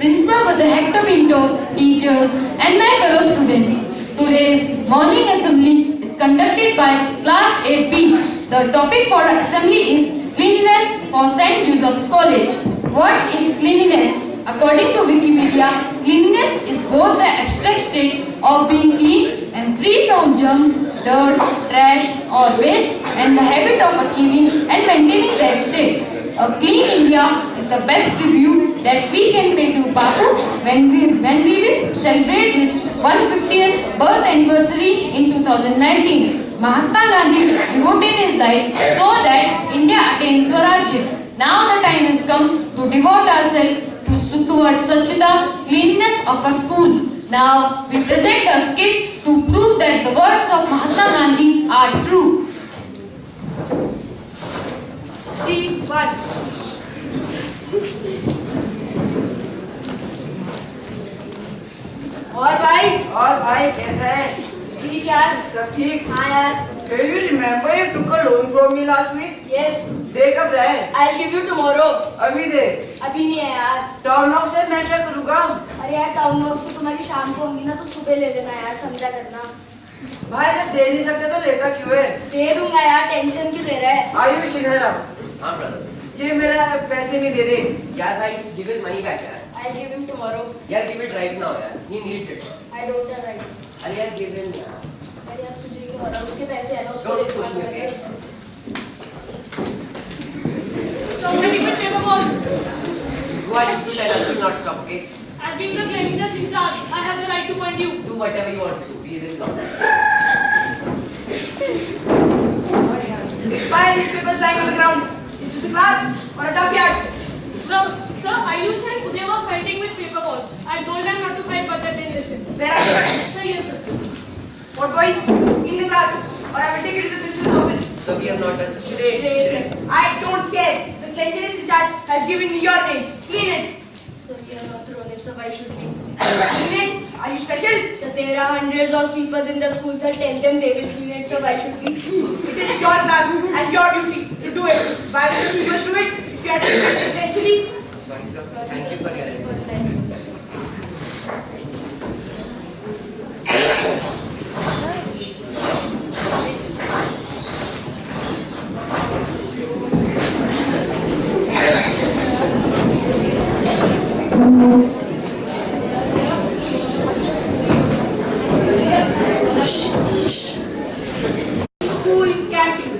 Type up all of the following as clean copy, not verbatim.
Principal with the Hector Pinto, teachers and my fellow students. Today's morning assembly is conducted by Class 8B. The topic for the assembly is cleanliness for St. Joseph's College. What is cleanliness? According to Wikipedia, cleanliness is both the abstract state of being clean and free from germs, dirt, trash or waste and the habit of achieving and maintaining that state. A clean India is the best tribute that we can pay to Bapu when we will celebrate his 150th birth anniversary in 2019. Mahatma Gandhi devoted his life so that India attains Swarajya. Now the time has come to devote ourselves towards Swachhata, cleanliness of a school. Now we present a skit to prove that the words of Mahatma Gandhi are true. See what? और भाई कैसा है? ठीक यार. सब ठीक? हाँ यार. Can you remember you took a loan from me last week? Yes. दे कब रहा है? I'll give you tomorrow. अभी दे. अभी नहीं है यार. टाउन हाउस से मैं क्या करूँगा? अरे यार टाउन हाउस से तुम्हारी शाम को होंगी ना तो सुबह ले लेना यार, समझा करना. भाई जब दे नहीं सकते तो लेता क्यों है? दे दूंगा यार, टेंशन क्यों ले रहा है? आयुष इधर आ. हाँ brother. ये मेरा पैसे नहीं दे रहे. यार भाई give his money back यार. I'll give him tomorrow. यार give it right now यार. He needs it. I don't have right. अरे यार give him यार. अरे यार तुझे क्या हो रहा है? उसके पैसे है ना, उसको Don't they push me, okay? Stop taking the paper balls. Who are you to tell us to not stop, okay? As being the cleanliness in charge, I have the right to point you. Do whatever you want to do. Be this not. Why are these papers lying on the ground? Is this a class or a dump Sir, Ayush and Uday were fighting with paper balls. I told them not to fight, but they didn't listen. Where are you? Sir, yes, sir. What boys? In the class or I will take it to the principal's office. So we have not done such today. I don't care. The cleanliness in charge has given me your names. Clean it. Sir, you are not thrown him, so why should we? Clean it. Are you special? Sir, there are hundreds of sweepers in the school, sir. Tell them they will clean it, so why should we? It is your class and your duty to do it. Why will the sweepers do it? If you are doing it intentionally. Sorry sir. Thank you for your response. School canteen.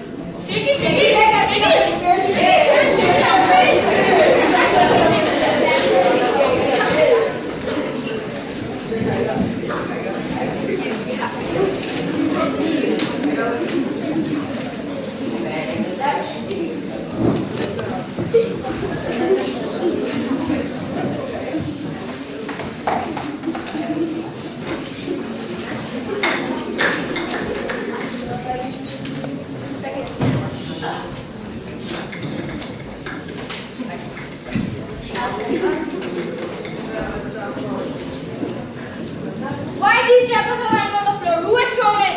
Why these wrappers are lying on the floor? Who has thrown it?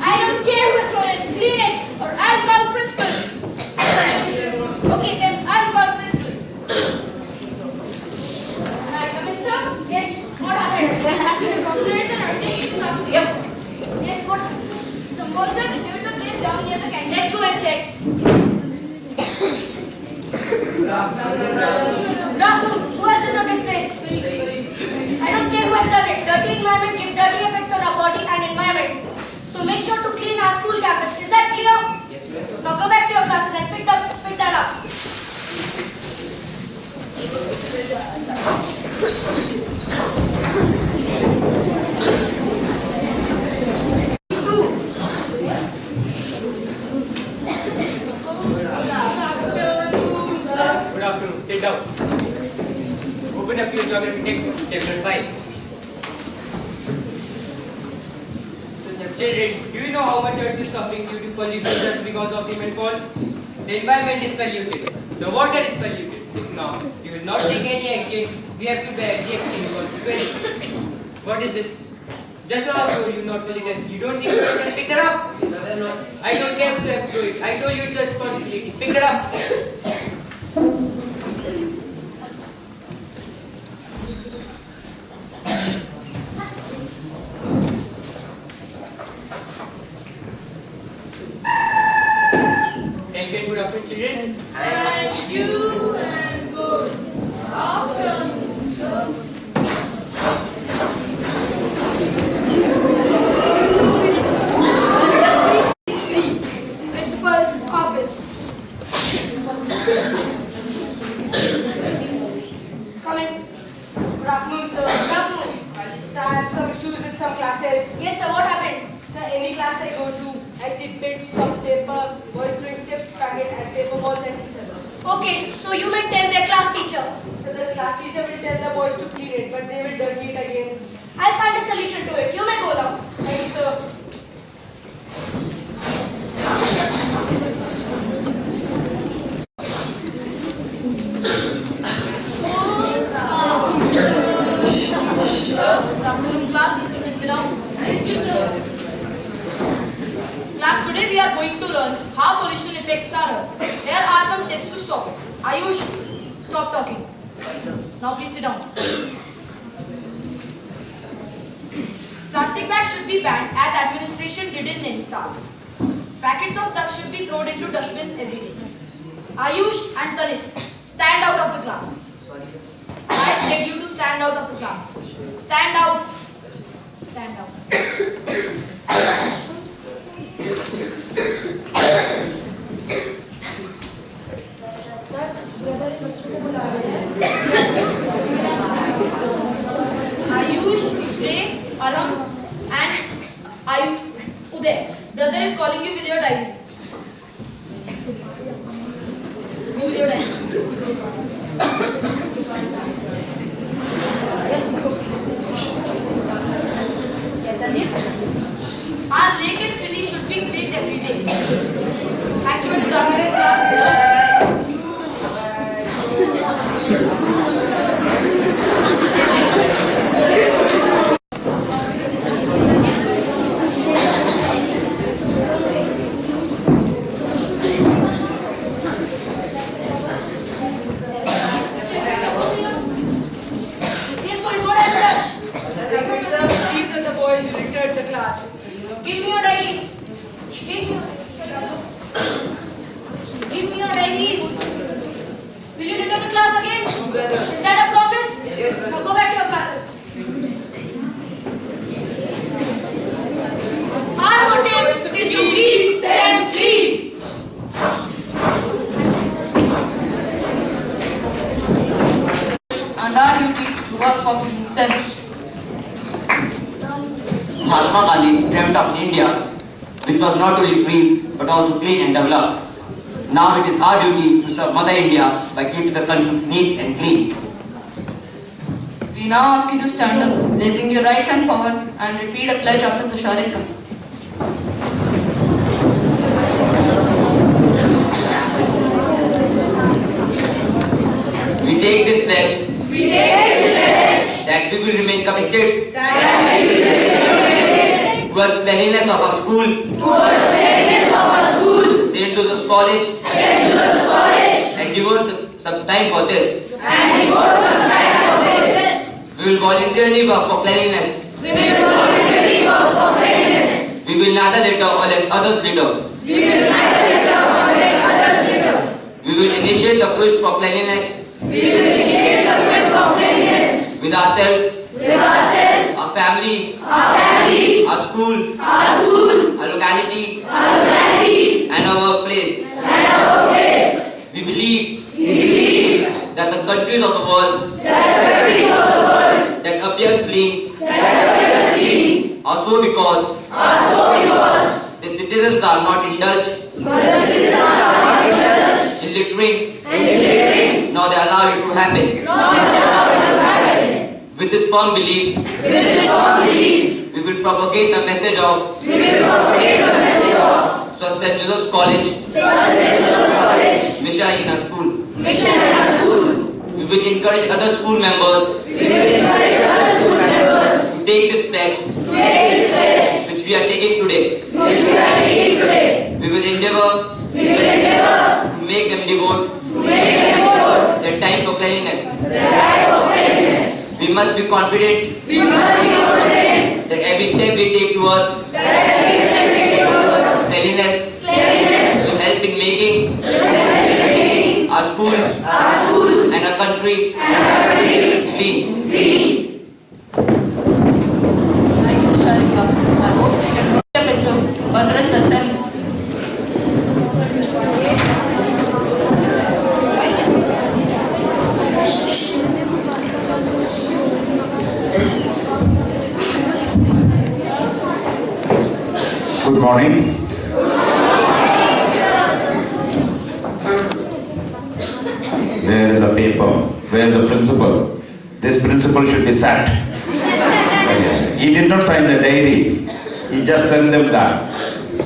I don't care who has thrown it. Clean it or I'll call principal. Okay then, I'll call principal. Can I come in, sir? Yes. What happened? So there is an urgent issue to come to. Yep. Yes, what happened? Some boys have entered the place down near the canteen. Let's go and check. Good afternoon. Who has entered this place? I don't care who has done it. Dirty environment gives dirty effects on our body and environment. So make sure to clean our school campus. Is that clear? Yes sir. Now go back to your classes and pick that up. Good afternoon. Sit down. Open up your geography textbook, chapter 5. Children, do you know how much earth is suffering due to pollution just because of cement falls? The environment is polluted. The water is polluted. If now you will not take any action, we have to bear the extreme consequences. What is this? Just now I told you not to listen. You don't see it, pick it up. Sir, not. I don't care who have to do it. I told you it's a responsibility. Pick it up. afternoon, children. And you and good afternoon, sir. Principal's office. Come in. Good afternoon, sir. Good afternoon. Sir, I have some issues with some classes. Yes, sir, what happened? Sir, any class I go to, I see bits of paper, boys throwing chips, packet, and paper balls at each other. Okay, so you may tell their class teacher. So the class teacher will tell the boys to clean it, but they will dirty it again. I'll find a solution to it. You may go now. Thank you, sir. Good afternoon, class. Please sit down. Thank you, sir. Class, today we are going to learn how pollution affects our earth. Here are some steps to stop it. Ayush, stop talking. Sorry, sir. Now please sit down. Plastic bags should be banned as administration did in NAINITAL. Packets of ducks should be thrown into dustbin every day. Ayush and Tanish, stand out of the class. Sorry, sir. I said you to stand out of the class. Stand out. Stand out. Sir brother बच्चों को बुला रहे हैं Ayush Vijay Aram and Uday brother is calling you with your diaries. Go with your diaries. Our lake and city should be cleaned every day. Thank you and good afternoon, class. Yes, boys, what happened? These are the boys who littered the class. Give me your diaries. Give me your diaries. Will you litter the class again? Is that a promise? Now go back to your classes. Our motive is to keep them clean. And our duty to work for clean sense. Mahatma Gandhi dreamt of India, which was not only free but also clean and developed. Now it is our duty to serve Mother India by keeping the country neat and clean. We now ask you to stand up, raising your right hand forward and repeat a pledge after the Sharika. We take this pledge that we will remain committed towards cleanliness of our school, St. Joseph's College, and devote some time for this. We will voluntarily work for cleanliness. We will neither litter or let others litter. We will initiate the push for cleanliness with ourselves, our family, our school, our locality, and our workplace. We believe that the countries of the world that appears clean are so because the citizens are not indulged in littering, nor they allow it to happen. With this firm belief, we will propagate the message of St. Joseph's College mission in our school. We will encourage other school members to take this pledge which we are taking today. We will endeavor to make them devote their time for cleanliness. We must be confident that every step we take towards cleanliness will help in making school and a country clean. Thank you, Tusharika. I hope we can step into address the assembly. Good morning. There is a paper. Where is the principal? This principal should be sacked. He did not sign the diary. He just sent them that.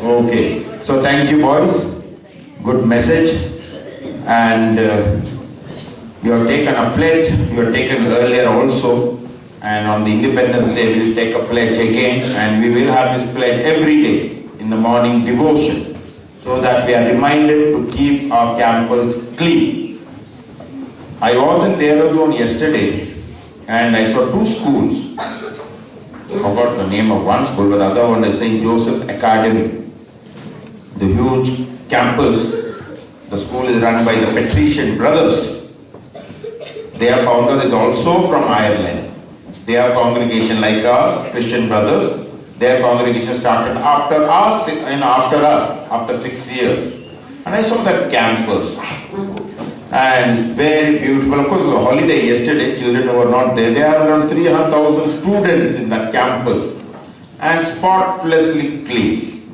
Okay. So thank you, boys. Good message. And you have taken a pledge. You have taken earlier also. And on the Independence Day, we will take a pledge again. And we will have this pledge every day in the morning devotion, so that we are reminded to keep our campus clean. I was in Dehradun yesterday, and I saw two schools. I forgot the name of one school, but the other one is St. Joseph's Academy. The huge campus. The school is run by the Patrician brothers. Their founder is also from Ireland. Their congregation, like us, Christian brothers, their congregation started after us, after 6 years. And I saw that campus. And it's very beautiful. Of course, it was a holiday yesterday, children were not there. There are around 300,000 students in that campus. And spotlessly clean.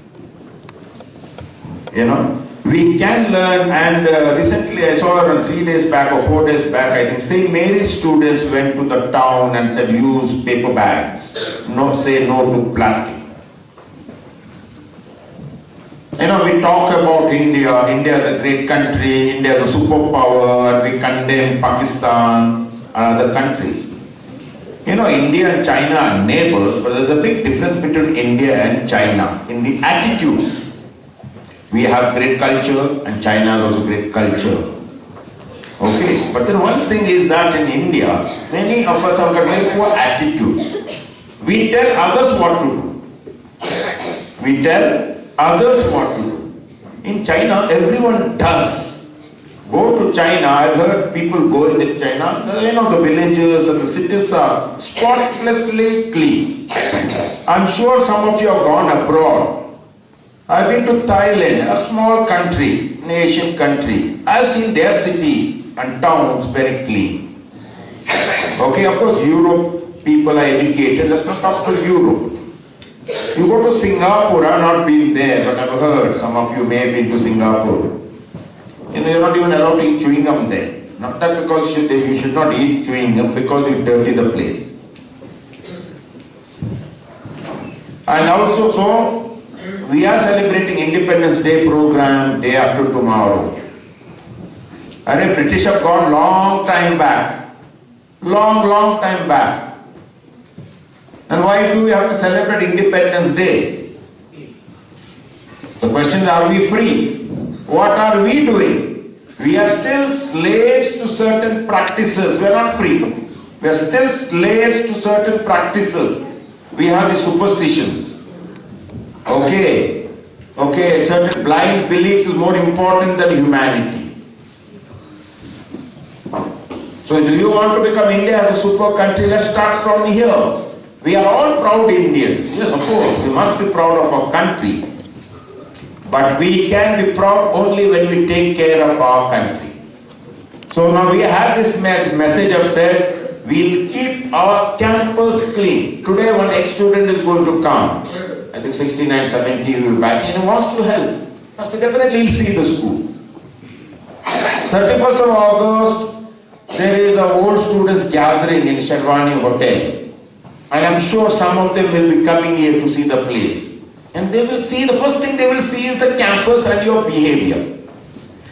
You know, we can learn, and recently I saw around 3 days back or 4 days back, I think St. Mary's students went to the town and said use paper bags. No, say no to plastic. You know, we talk about India. India is a great country, India is a superpower, and we condemn Pakistan and other countries. You know, India and China are neighbors, but there's a big difference between India and China in the attitude. We have great culture and China has also great culture. Okay, but then one thing is that in India, many of us have got very poor attitude. We tell others what to do. We tell others what to do. In China, everyone does. Go to China, I've heard people go into China, you know, the villages and the cities are spotlessly clean. I'm sure some of you have gone abroad. I've been to Thailand, a small country, an Asian country. I've seen their cities and towns very clean. Okay, of course, Europe, people are educated. Let's not talk to Europe. You go to Singapore, I've not been there, but I've heard some of you may have been to Singapore. You know, you're not even allowed to eat chewing gum there. Not that because you should not eat chewing gum, because you dirty the place. And also, so, we are celebrating Independence Day program day after tomorrow. And the British have gone long time back. Long time back. And why do we have to celebrate Independence Day? The question is, are we free? What are we doing? We are still slaves to certain practices. We are not free. We are still slaves to certain practices. We have the superstitions. Okay, certain blind beliefs is more important than humanity. So do you want to become India as a super country? Let's start from here. We are all proud Indians. Yes, of course, we must be proud of our country. But we can be proud only when we take care of our country. So now we have this message I've said, we'll keep our campus clean. Today one ex-student is going to come. I think 69, 70 will be back, and he wants to help. So definitely he'll see the school. 31st of August, there is a old students gathering in Sherwani Hotel. And I'm sure some of them will be coming here to see the place. And they will see, the first thing they will see is the campus and your behavior.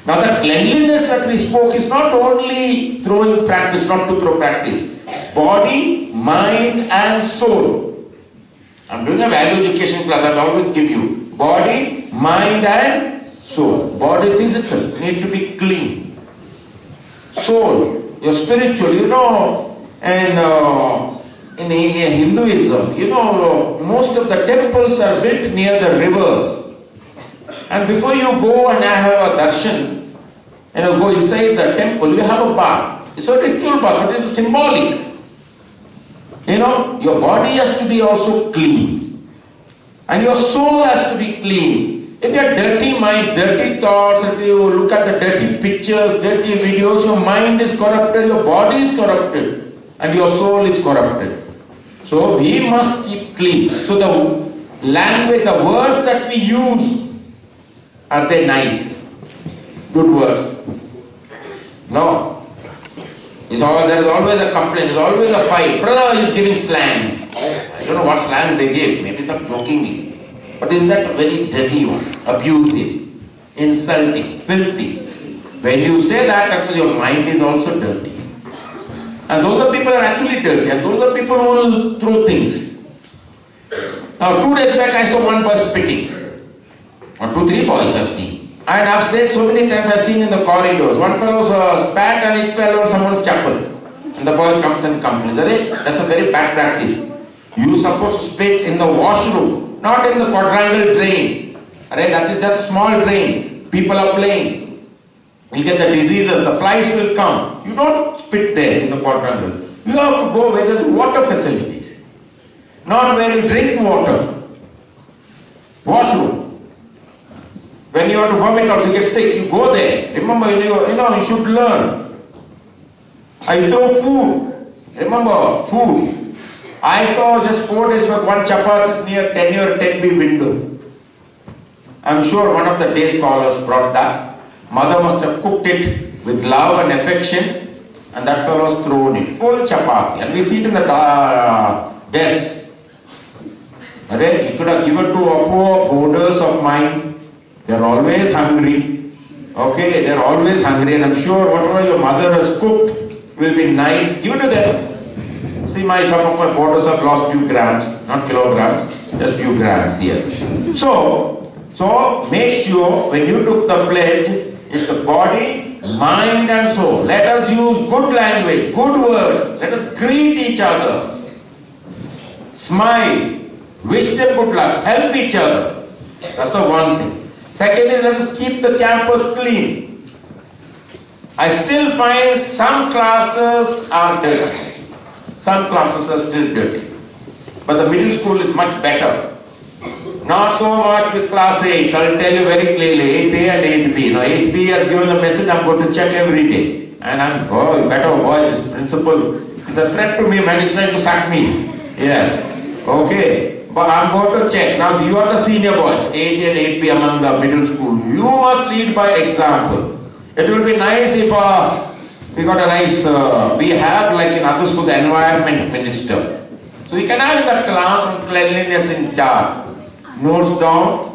Now the cleanliness that we spoke is not only throwing practice, not to throw practice. Body, mind and soul. I'm doing a value education class, I'll always give you body, mind and soul. Body physical, need to be clean. Soul, your spiritual, you know, and in Hinduism, you know, most of the temples are built near the rivers. And before you go and have a darshan, go inside the temple, you have a bath. It's a ritual bath, but it's symbolic. Your body has to be also clean. And your soul has to be clean. If you have dirty mind, dirty thoughts, if you look at the dirty pictures, dirty videos, your mind is corrupted, your body is corrupted, and your soul is corrupted. So we must keep clean. So the language, the words that we use, are they nice? Good words? No. There is always a complaint, there is always a fight. Brother is giving slangs. I don't know what slangs they give, maybe some jokingly. But is that a very dirty one? Abusive, insulting, filthy. When you say that, that means your mind is also dirty. And those are people who are actually dirty, and those are people who will throw things. Now 2 days back I saw one boy spitting. Or 2, 3 boys I've seen. And I've said so many times I've seen in the corridors. One fellow spat and it fell on someone's chapel. And the boy comes and complains. That's a very bad practice. You're supposed to spit in the washroom, not in the quadrangle drain. That is just a small drain. People are playing. You'll get the diseases, the flies will come. You don't spit there in the quadrangle. You have to go where there's water facilities. Not where you drink water. Washroom. When you have to vomit also, you get sick, you go there. Remember, you should learn. I throw food. Remember, food. I saw just 4 days back one chapatis near 10 or 10B window. I'm sure one of the day scholars brought that. Mother must have cooked it with love and affection, and that fellow was thrown it. Full chapati. And we see it in the desk. You could have given to poor boarders of mine. They're always hungry. Okay, they're always hungry, and I'm sure whatever your mother has cooked will be nice. Give it to them. See, some of my boarders have lost few grams, not kilograms, just few grams here. So make sure when you took the pledge, it's the body, mind and soul. Let us use good language, good words. Let us greet each other. Smile. Wish them good luck. Help each other. That's the one thing. Second is, let us keep the campus clean. I still find some classes are dirty. Some classes are still dirty. But the middle school is much better. Not so much with class 8. I'll tell you very clearly, 8A and 8B. Now 8B has given a message, I'm going to check every day. And you better avoid this principal. It's a threat to me, man. He's trying to sack me. Yes. Okay. But I'm going to check. Now you are the senior boy, 8 and 8B among the middle school. You must lead by example. It will be nice if we got a nice, we have like in other schools, the environment minister. So we can have in that class on cleanliness in charge. Notes down,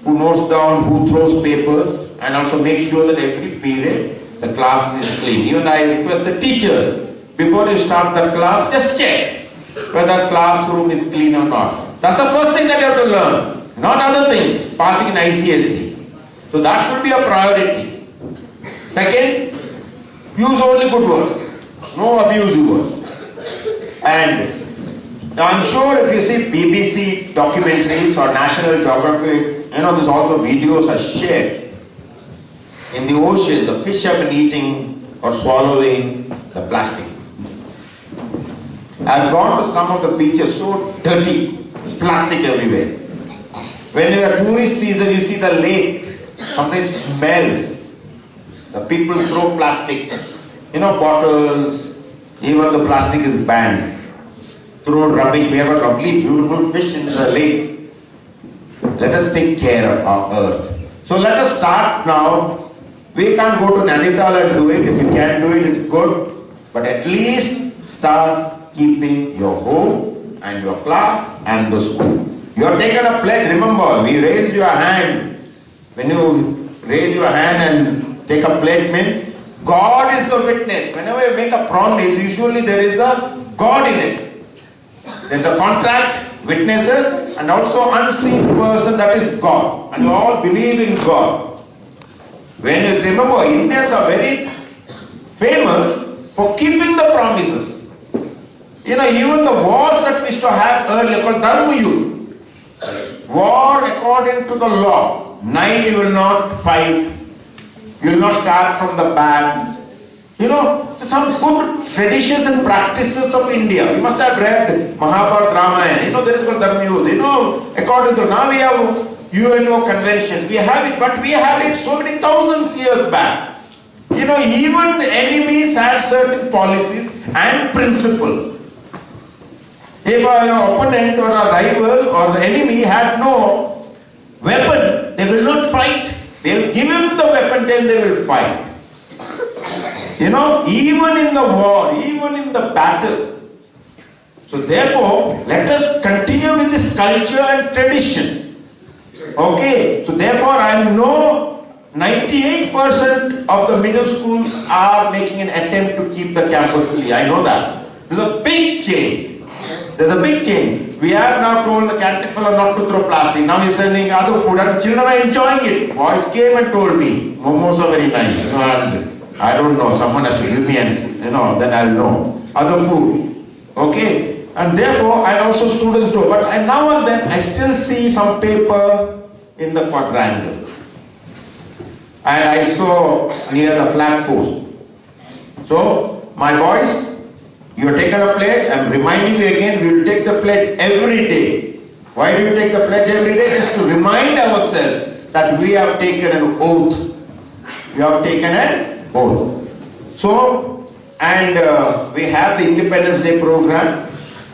who throws papers, and also make sure that every period the class is clean. Even I request the teachers, before you start the class, just check whether classroom is clean or not. That's the first thing that you have to learn, not other things, passing in ICSE. So that should be a priority. Second, use only good words, no abusive words. And I'm sure if you see BBC documentaries or National Geographic, this all the videos are shared. In the ocean, the fish have been eating or swallowing the plastic. I've gone to some of the beaches so dirty. Plastic everywhere. When you are tourist season, you see the lake, something smells. The people throw plastic, bottles, even the plastic is banned. Throw rubbish. We have a lovely, beautiful fish in the lake. Let us take care of our earth. So let us start now. We can't go to NAINITAL and do it. If you can do it, it's good. But at least start keeping your home and your class and the school. You have taken a pledge. Remember, we raise your hand. When you raise your hand and take a pledge means God is the witness. Whenever you make a promise, usually there is a God in it. There is a contract, witnesses, and also unseen person, that is God. And you all believe in God. When you remember, Indians are very famous for keeping the promises. Even the wars that we used to have earlier called Dharma Yuddha. War according to the law. Night you will not fight. You will not start from the back. You know, some good traditions and practices of India. You must have read Mahabharata, Ramayana. You know, there is called Dharma Yuddha. You know, according to now we have UNO conventions. We have it, but we had it so many thousands years back. You know, even enemies had certain policies and principles. If an opponent or a rival or the enemy had no weapon, they will not fight. They will give him the weapon, then they will fight. You know, even in the war, even in the battle. So therefore, let us continue with this culture and tradition. Okay, so therefore I know 98% of the middle schools are making an attempt to keep the campus clean. I know that. There's a big change. There's a big change. We have now told the canteen fellow not to throw plastic. Now he's sending other food and children are enjoying it. Boys came and told me, momos are very nice. I don't know, someone has to give me and, you know, then I'll know. Other food. Okay? And therefore, and also students do. But now and then, I still see some paper in the quadrangle. And I saw near the flag post. So, my boys, you have taken a pledge. I'm reminding you again, we will take the pledge every day. Why do you take the pledge every day? Just to remind ourselves that we have taken an oath. We have taken an oath. So, and we have the Independence Day program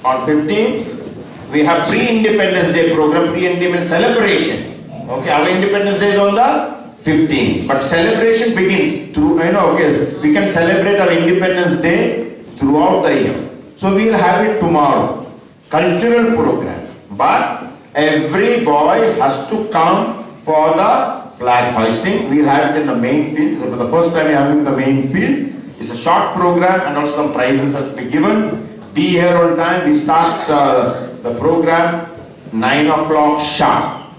on 15th. We have pre-Independence Day program, pre-Independence celebration. Okay, our Independence Day is on the 15th. But celebration begins through, okay, we can celebrate our Independence Day throughout the year. So we will have it tomorrow. Cultural program. But every boy has to come for the flag hoisting. We will have it in the main field. So for the first time we have it in the main field. It's a short program and also some prizes have to be given. Be here on time. We start the program 9 o'clock sharp.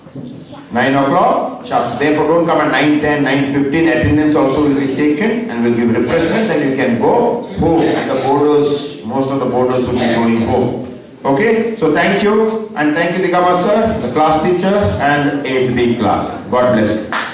9 o'clock sharp. Therefore don't come at 9:10, 9:15. Attendance also will be taken and we'll give refreshments and you can go home. And the boarders, most of the boarders will be going home. Okay, so thank you and thank you Digama sir, the class teacher and 8th B class. God bless you.